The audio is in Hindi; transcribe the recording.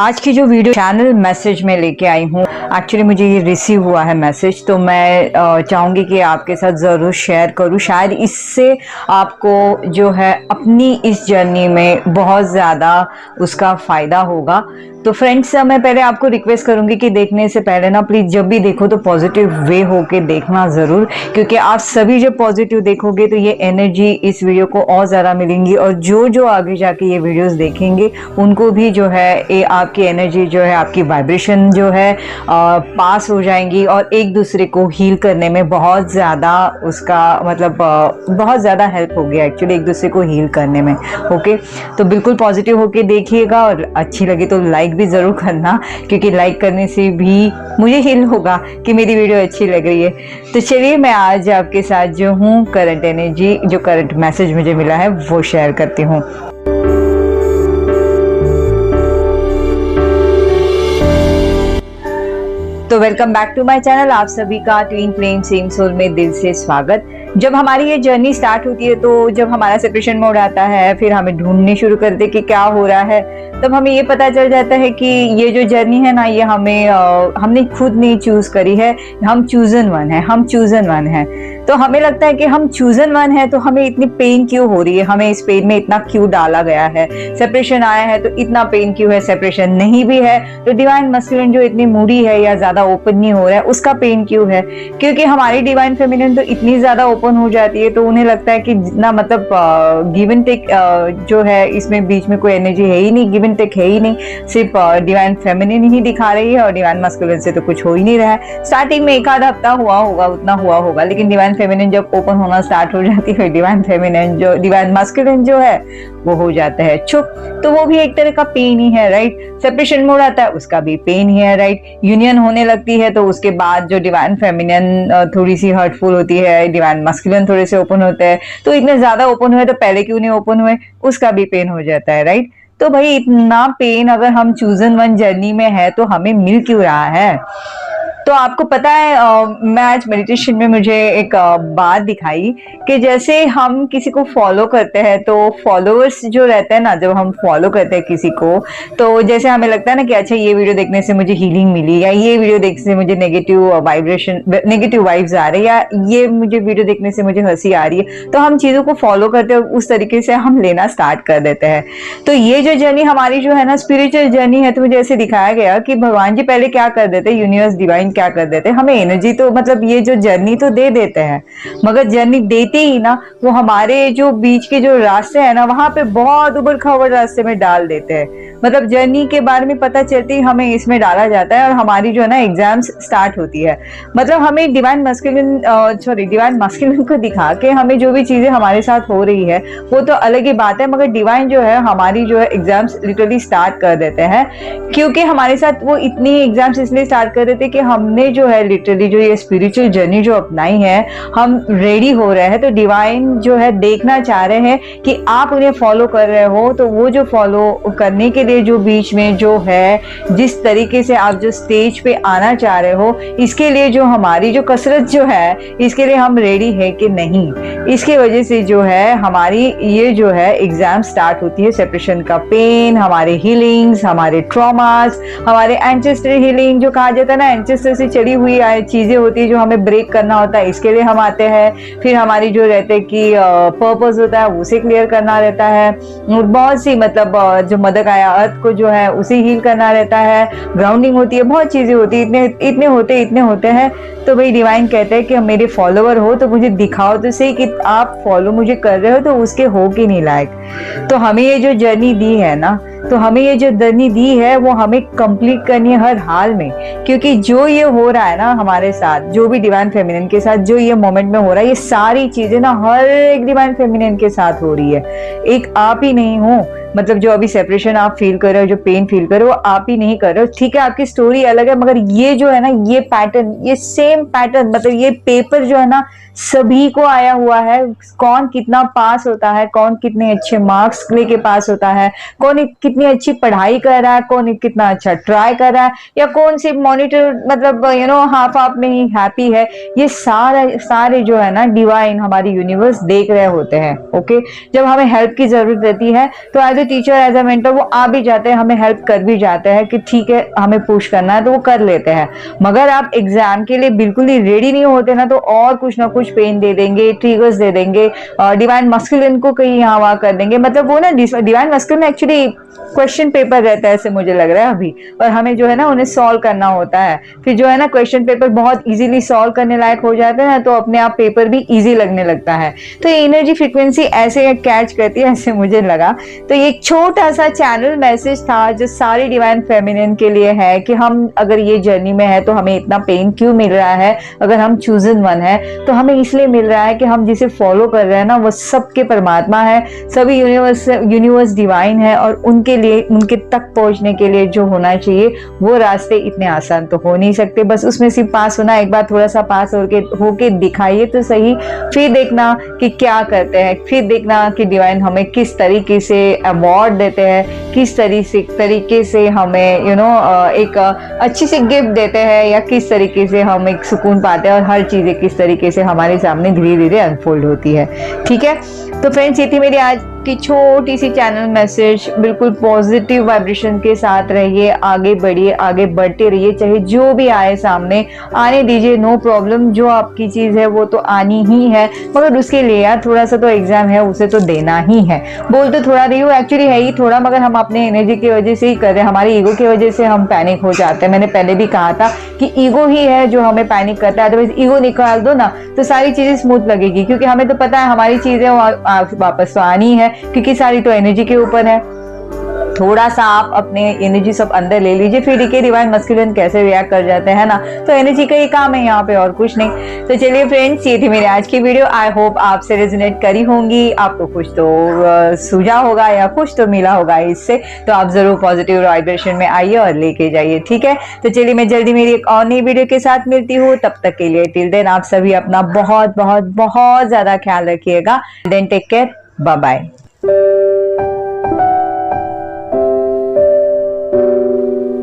आज की जो वीडियो चैनल मैसेज में लेके आई हूँ, एक्चुअली मुझे ये रिसीव हुआ है मैसेज, तो मैं चाहूँगी कि आपके साथ ज़रूर शेयर करूँ। शायद इससे आपको जो है अपनी इस जर्नी में बहुत ज़्यादा उसका फ़ायदा होगा। तो फ्रेंड्स, मैं पहले आपको रिक्वेस्ट करूंगी कि देखने से पहले ना प्लीज़ जब भी देखो तो पॉजिटिव वे होके देखना ज़रूर, क्योंकि आप सभी जब पॉजिटिव देखोगे तो ये एनर्जी इस वीडियो को और ज़्यादा मिलेंगी और जो जो आगे जाके ये वीडियोस देखेंगे उनको भी जो है ये आपकी एनर्जी जो है, आपकी वाइब्रेशन जो है पास हो जाएंगी और एक दूसरे को हील करने में बहुत ज़्यादा उसका मतलब बहुत ज़्यादा हेल्प होगी एक्चुअली एक दूसरे को हील करने में। ओके, तो बिल्कुल पॉजिटिव होके देखिएगा और अच्छी लगी तो लाइक भी ज़रूर करना, क्योंकि लाइक करने से भी मुझे हील होगा कि मेरी वीडियो अच्छी लग रही है। तो चलिए मैं आज आपके साथ जो हूँ करंट एनर्जी, जो करंट मैसेज मुझे मिला है वो शेयर करती हूँ। तो welcome back to my channel. आप सभी का ट्विन फ्लेम सेम सोल में दिल से स्वागत। जब हमारी ये जर्नी स्टार्ट होती है तो जब हमारा सेपरेशन मोड आता है, फिर हमें ढूंढने शुरू करते कि क्या हो रहा है, तब हमें ये पता चल जाता है कि ये जो जर्नी है ना, ये हमने खुद नहीं चूज करी है। हम चूजन वन है, हम चूजन वन है। तो हमें लगता है कि हम चूजन वन है तो हमें इतनी पेन क्यों हो रही है, हमें इस पेन में इतना क्यों डाला गया है, सेपरेशन आया है तो इतना पेन क्यों है, सेपरेशन नहीं भी है तो डिवाइन मस्कुलिन जो इतनी मूडी है या ज्यादा ओपन नहीं हो रहा है उसका पेन क्यों है। क्योंकि हमारी डिवाइन फेमिनिन तो इतनी ज्यादा ओपन हो जाती है तो उन्हें लगता है कि जितना मतलब गिव एंड टेक जो है, इसमें बीच में कोई एनर्जी है ही नहीं, गिव एंड टेक है ही नहीं, सिर्फ डिवाइन फेमिनिन ही दिखा रही है और डिवाइन मस्कुलिन से तो कुछ हो ही नहीं रहा है। स्टार्टिंग में एक आधा हफ्ता हुआ होगा, उतना हुआ होगा, लेकिन डिवाइन फेमिनिन जब ओपन होना स्टार्ट हो जाती है, डिवाइन मस्कुलिन जो है वो हो जाता है चुप। तो वो भी एक तरह का पेन ही है, राइट। सेपरेशन मोड आता है, उसका भी पेन ही है, राइट। यूनियन होने लगती है तो उसके बाद जो डिवाइन फेमिनिन थोड़ी सी हर्टफुल होती है, डिवाइन मस्कुलिन थोड़े से ओपन होते हैं। तो इतने ज्यादा ओपन हुए तो पहले क्यों नहीं ओपन हुए, उसका भी पेन हो जाता है, राइट। तो भाई इतना पेन अगर हम चूजन वन जर्नी में है तो हमें मिल क्यों रहा है। तो आपको पता है मैं आज मेडिटेशन में मुझे एक बात दिखाई कि जैसे हम किसी को फॉलो करते हैं तो फॉलोअर्स जो रहते हैं ना, जब हम फॉलो करते हैं किसी को तो जैसे हमें लगता है ना कि अच्छा ये वीडियो देखने से मुझे हीलिंग मिली, या ये वीडियो देखने से मुझे नेगेटिव वाइब्रेशन, नेगेटिव वाइब्स आ रही है, या ये मुझे वीडियो देखने से मुझे हंसी आ रही है, तो हम चीजों को फॉलो करते हैं, उस तरीके से हम लेना स्टार्ट कर देते हैं। तो ये जो जर्नी हमारी जो है ना स्पिरिचुअल जर्नी है, तो मुझे ऐसे दिखाया गया कि भगवान जी पहले क्या कर देते, यूनिवर्स डिवाइन क्या कर देते, हमें एनर्जी तो मतलब ये जो जर्नी तो दे देते हैं, मगर जर्नी देते ही ना वो हमारे जो बीच के जो रास्ते हैं ना वहां पे बहुत उबड़ खाबड़ रास्ते में डाल देते हैं। मतलब जर्नी के बारे में पता चलते ही हमें इसमें डाला जाता है और हमारी जो है ना एग्जाम्स स्टार्ट होती है। मतलब हमें डिवाइन मस्कुलिन को दिखा के हमें जो भी चीजें हमारे साथ हो रही है वो तो अलग ही बात है, मगर डिवाइन जो है हमारी जो है एग्जाम्स लिटरली स्टार्ट कर देते हैं। क्योंकि हमारे साथ वो इतनी एग्जाम्स इसलिए स्टार्ट कर देते कि हमने जो है लिटरली जो ये स्पिरिचुअल जर्नी जो अपनाई है, हम रेडी हो रहे हैं। तो डिवाइन जो है देखना चाह रहे हैं कि आप उन्हें फॉलो कर रहे हो, तो वो जो फॉलो करने के लिए जो बीच में जो है, जिस तरीके से आप जो स्टेज पे आना चाह रहे हो, इसके लिए जो हमारी जो कसरत जो है, इसके लिए हम रेडी है कि नहीं। इसकी वजह से जो है हमारी ये जो है एग्जाम स्टार्ट होती है। सेपरेशन का पेन, हमारे हीलिंग्स, हमारे ट्रॉमास, हमारे एंसेस्टर हीलिंग जो कहा जाता है ना, एंसेस्टर से चढ़ी हुई चीजें होती है जो हमें ब्रेक करना होता है, इसके लिए हम आते हैं। फिर हमारी जो रहते हैं कि पर्पस होता है उसे क्लियर करना रहता है। बहुत सी मतलब जो मदर आया अर्थ को जो है उसे हील करना रहता है, ग्राउंडिंग होती है, बहुत चीजें होती है। इतने होते हैं। तो भाई डिवाइन कहते हैं कि मेरे फॉलोवर हो तो मुझे दिखाओ तो सही कि आप फॉलो मुझे कर रहे हो तो उसके हो कि नहीं लायक। तो हमें ये जो जर्नी दी है ना, तो हमें ये जो जर्नी दी है वो हमें कंप्लीट करनी है हर हाल में। क्योंकि जो ये हो रहा है ना हमारे साथ, जो भी डिवाइन फेमिनिन के साथ जो ये मोमेंट में हो रहा है, ये सारी चीजें ना हर एक डिवाइन फेमिनिन के साथ हो रही है। एक आप ही नहीं हो, मतलब जो अभी सेपरेशन आप फील कर रहे हो, जो पेन फील कर रहे हो, वो आप ही नहीं कर रहे हो। ठीक है, आपकी स्टोरी अलग है, मगर ये जो है ना, ये पैटर्न, ये सेम पैटर्न, मतलब ये पेपर जो है ना सभी को आया हुआ है। कौन कितना पास होता है, कौन कितने अच्छे मार्क्स लेके पास होता है, कौन कितनी अच्छी पढ़ाई कर रहा है, कौन कितना अच्छा ट्राई कर रहा है, या कौन सिर्फ मॉनिटर मतलब हाफ हाफ में ही हैप्पी है, ये सारे जो है ना डिवाइन हमारी यूनिवर्स देख रहे होते हैं। ओके, जब हमें हेल्प की जरूरत रहती है तो as the teacher as a mentor वो आ भी जाते हैं, हमें हेल्प कर भी जाते हैं कि ठीक है हमें पुश करना है तो वो कर लेते हैं। मगर आप एग्जाम के लिए बिल्कुल ही रेडी नहीं होते ना तो और कुछ ना कुछ पेन दे देंगे, ट्रिगर्स दे देंगे, डिवाइन मस्कुलिन को कहीं यहाँ वहाँ कर देंगे। मतलब वो ना divine masculine actually question paper रहता है ऐसे मुझे लग रहा है अभी, और हमें जो है ना उन्हें सॉल्व करना होता है। फिर जो है ना क्वेश्चन पेपर बहुत इजीली सॉल्व करने लायक हो जाते हैं ना तो अपने आप पेपर भी इजी लगने लगता है। तो ये एनर्जी फ्रीक्वेंसी ऐसे कैच करती है ऐसे मुझे लगा। तो ये एक छोटा सा चैनल मैसेज था जो सारी डिवाइन फेमिनिन के लिए है कि हम अगर ये जर्नी में है तो हमें इतना पेन क्यों मिल रहा है। अगर हम चूजन वन है तो हमें इसलिए मिल रहा है कि हम जिसे फॉलो कर रहे हैं ना वो सबके परमात्मा है, सभी यूनिवर्स डिवाइन है, और उनके लिए उनके तक पहुंचने के लिए जो होना चाहिए वो रास्ते इतने आसान तो हो नहीं सकते। बस उसमें सिर्फ पास होना, एक बार थोड़ा सा पास होके दिखाइए तो सही, फिर देखना कि क्या करते हैं, फिर देखना कि डिवाइन हमें किस तरीके से अवार्ड देते हैं, किस तरीके से हमें एक अच्छी सी गिफ्ट देते हैं, या किस तरीके से हम एक सुकून पाते हैं, और हर चीजें किस तरीके से हमारे सामने धीरे धीरे अनफोल्ड होती है। ठीक है, तो फ्रेंड्स ये थी मेरी आज की छोटी सी चैनल मैसेज। बिल्कुल पॉजिटिव वाइब्रेशन के साथ रहिए, आगे बढ़िए, आगे बढ़ते रहिए, चाहे जो भी आए सामने आने दीजिए, नो प्रॉब्लम। जो आपकी चीज है वो तो आनी ही है, मगर उसके लिए यार थोड़ा सा तो एग्जाम है उसे तो देना ही है। बोल तो थोड़ा रही हूँ, एक्चुअली है ही थोड़ा, मगर हम अपने एनर्जी की वजह से ही कर रहे हैं, हमारी ईगो की वजह से हम पैनिक हो जाते हैं। मैंने पहले भी कहा था कि ईगो ही है जो हमें पैनिक करता है, अदरवाइज ईगो निकाल दो ना तो सारी चीजें स्मूथ लगेगी, क्योंकि हमें तो पता है हमारी चीजें वापस तो आनी है, क्योंकि सारी तो एनर्जी के ऊपर है। थोड़ा सा आप अपने एनर्जी सब अंदर ले लीजिए, फिर देखिए डिवाइन मस्कुलिन कैसे रिएक्ट कर जाते हैं ना। तो एनर्जी का ही काम है यहाँ पे, और कुछ नहीं। तो चलिए फ्रेंड्स, ये थी मेरी आज की वीडियो। आई होप आपसे रेजोनेट करी होंगी, आपको कुछ तो सूझा होगा या कुछ तो मिला होगा इससे। तो आप जरूर पॉजिटिव वाइब्रेशन में आइए और लेके जाइए। ठीक है, तो चलिए मैं जल्दी मेरी एक और नई वीडियो के साथ मिलती हूँ। तब तक के लिए टिल देन आप सभी अपना बहुत बहुत बहुत ज्यादा ख्याल रखिएगा। Then take care, bye bye.